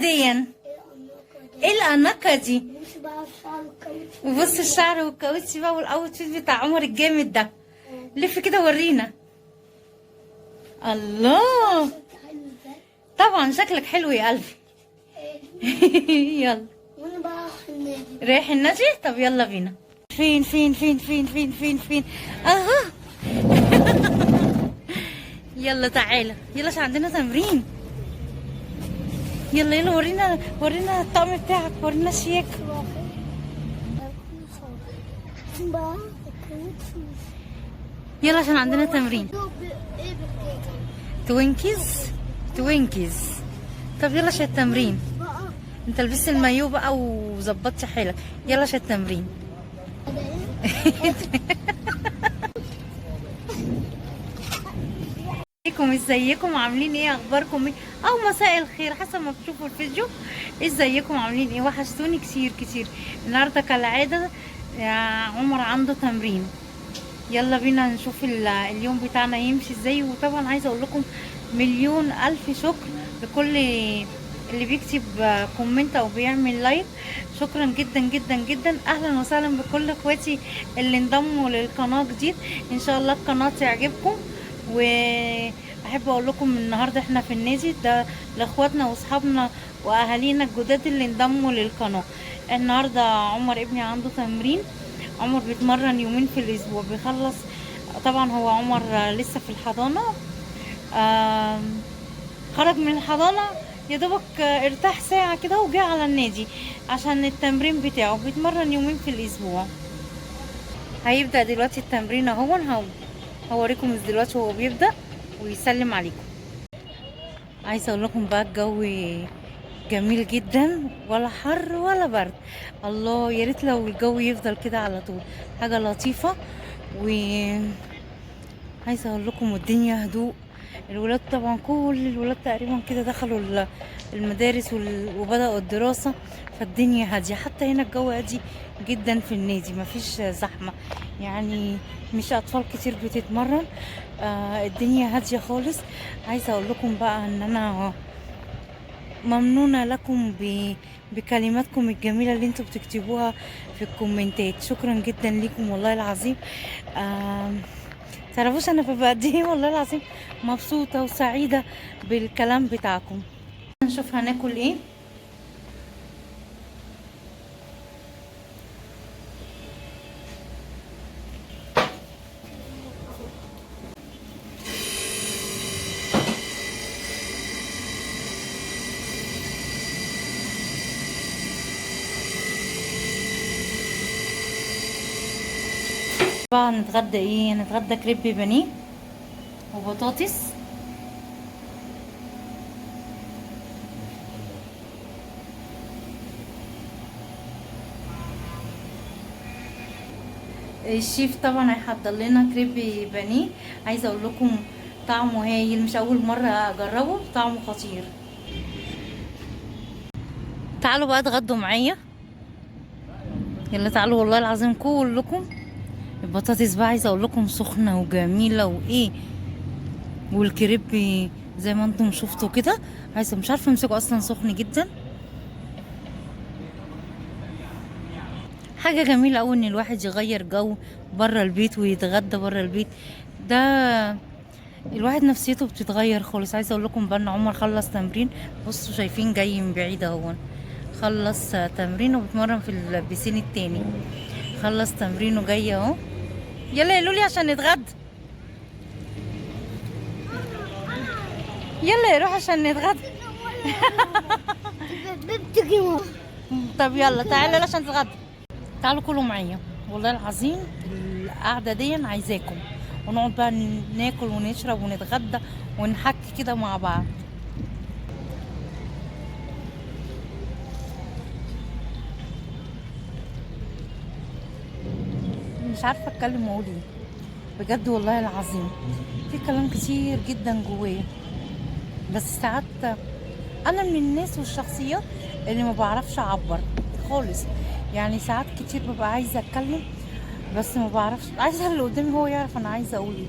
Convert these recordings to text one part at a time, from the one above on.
ديا ايه الاناقه دي؟ وبص الشعر والكاوتش بقى والاوتفيت بتاع عمر الجامد ده. لف كده ورينا. الله، طبعا شكلك حلو يا قلبي. يلا وانا بقى رايح النادي. رايح النادي؟ طب يلا بينا. فين فين فين فين فين فين فين اهو. يلا تعالى يلا عشان عندنا تمرين. يلا يلا ورينا الطقم بتاعك، ورينا الشياك. يلا عشان عندنا تمرين. توينكيز. طب يلا عشان التمرين. انت لبست المايو بقى وظبطت حالك. يلا عشان التمرين. ازيكم عاملين ايه؟ اخباركم ايه؟ او مساء الخير حسب ما بتشوفوا الفيديو. ازيكم عاملين ايه؟ وحشتوني كتير كتير. النهارده كالعاده عمر عنده تمرين. يلا بينا نشوف اليوم بتاعنا يمشي ازاي. وطبعا عايزه اقول لكم مليون الف شكر لكل اللي بيكتب كومنت او بيعمل لايك. شكرا جدا جدا جدا. اهلا وسهلا بكل اخواتي اللي انضموا للقناه جديد. ان شاء الله القناه تعجبكم. واحب اقول لكم النهارده احنا في النادي ده لاخواتنا واصحابنا واهالينا الجداد اللي انضموا للقناه. النهارده عمر ابني عنده تمرين. عمر بيتمرن يومين في الاسبوع بيخلص. طبعا هو عمر لسه في الحضانه. خرج من الحضانه يا دوبك ارتاح ساعه كده وجاء على النادي عشان التمرين بتاعه. بيتمرن يومين في الاسبوع. هيبدا دلوقتي التمرين اهو. هوريكم دلوقتي هو بيبدا ويسلم عليكم. عايزه اقول لكم بقى الجو جميل جدا، ولا حر ولا برد. الله، يا ريت لو الجو يفضل كده على طول. حاجه لطيفه. و عايزه اقول لكم الدنيا هدوء. الولاد طبعا كل الولاد تقريبا كده دخلوا المدارس وبداوا الدراسه. فالدنيا هاديه. حتى هنا الجو هادي جدا في النادي. مفيش زحمه يعني. مش اطفال كتير بتتمرن. الدنيا هاديه خالص. عايزه اقول لكم بقى ان انا ممنونه لكم بكلماتكم الجميله اللي انتوا بتكتبوها في الكومنتات. شكرا جدا ليكم والله العظيم. تعرفوش انا ببقى قد ايه والله العظيم مبسوطه وسعيده بالكلام بتاعكم. نشوف هناكل ايه. بقى نتغدى ايه؟ نتغدى كريب بانيه وبطاطس. الشيف طبعا هيحضر لنا كريب بانيه. عايزه اقول لكم طعمه هايل. مش اول مره اجربه، طعمه خطير. تعالوا بقى اتغدوا معايا. يلا تعالوا والله العظيم كلكم. البطاطس بقى عايزه اقول لكم سخنه وجميله وايه. والكريب زي ما انتم شفتوا كده. عايزه مش عارفه امسكه اصلا، سخن جدا. حاجه جميله قوي ان الواحد يغير جو بره البيت ويتغدى بره البيت. ده الواحد نفسيته بتتغير خالص. عايزه اقول لكم بقى ان عمر خلص تمرين. بصوا شايفين جاي من بعيد اهو. خلص تمرين وبيتمرن في البسين التاني. خلص تمرين وجاي اهو. يلا يا لولي عشان نتغدى. يلا يروح عشان نتغدى. طب يلا تعالى عشان تتغدى. تعالوا كلوا معايا والله العظيم. القعده دي عايزاكم. ونقعد بقى ناكل ونشرب ونتغدى ونحكي كده مع بعض. مش عارفه اتكلم واقول ايه بجد والله العظيم. في كلام كتير جدا جوايا. بس ساعات انا من الناس والشخصيات اللي ما بعرفش اعبر خالص. يعني ساعات كتير ببقى عايزه اتكلم بس ما بعرفش. عايزه اللي قدامي هو يعرف انا عايزه اقول ايه.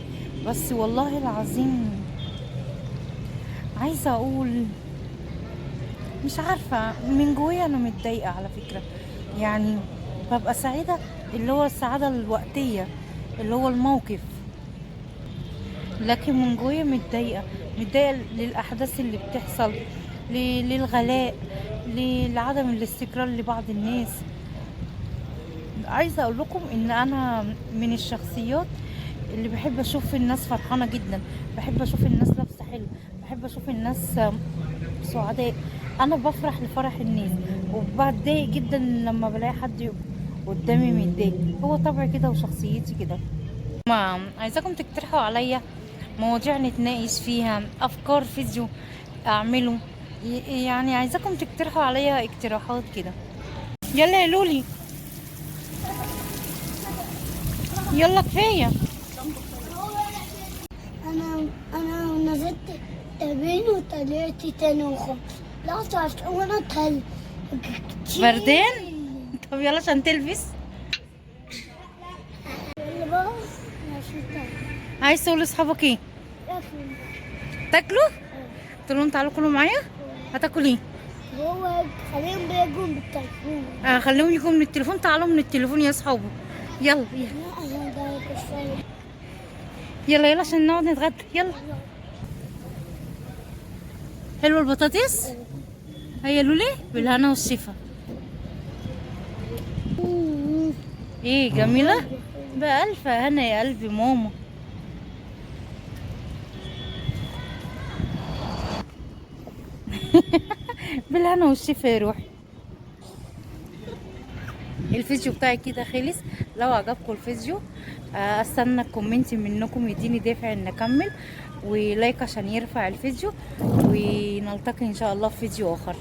بس والله العظيم عايزه اقول مش عارفة، من جوايا انا متضايقة على فكرة. يعني ببقى سعيدة، اللي هو السعادة الوقتية، اللي هو الموقف، لكن من جوايا متضايقة. متضايقة للأحداث اللي بتحصل، للغلاء، لعدم الاستقرار لبعض الناس. عايزة اقول لكم ان انا من الشخصيات اللي بحب اشوف الناس فرحانة جدا، بحب اشوف الناس لابسة حلو، بحب اشوف الناس سعداء. انا بفرح لفرح الناس، وبتضايق جدا لما بلاقي حد يبقى قدامي متضايق. هو طبعي كده وشخصيتي كده. ما عايزاكم تقترحوا عليا مواضيع نتناقش فيها، افكار فيديو اعمله. يعني عايزاكم تقترحوا عليا اقتراحات كده. يلا يا لولي، يلا كفايه. انا نزلت تمرين وطلعت تاني وخم. لا تعرف وانا تل كتير. بردان؟ طب يلا عشان تلبس. اللي بقى ماشي تاني. عايز تقول لاصحابك ايه؟ تاكلوا؟ تقول لهم تعالوا كلوا معايا. هتاكل ايه؟ هو خليهم بيجوا بالتليفون. خليهم يجوا من التليفون. تعالوا من التليفون يا اصحابه. يلا يلا لا انا ده كفايه. يلا يلا عشان نقعد نتغدى. يلا. حلوه البطاطس. هيا لولي بالهنا والشفا. ايه جميله. بألف هنا يا قلبي ماما. بالهنا والشفا يا روحي. الفيديو بتاعي كده خلص. لو عجبكم الفيديو استنى كومنت منكم يديني دافع ان اكمل، ولايك عشان يرفع الفيديو، ونلتقي ان شاء الله في فيديو اخر.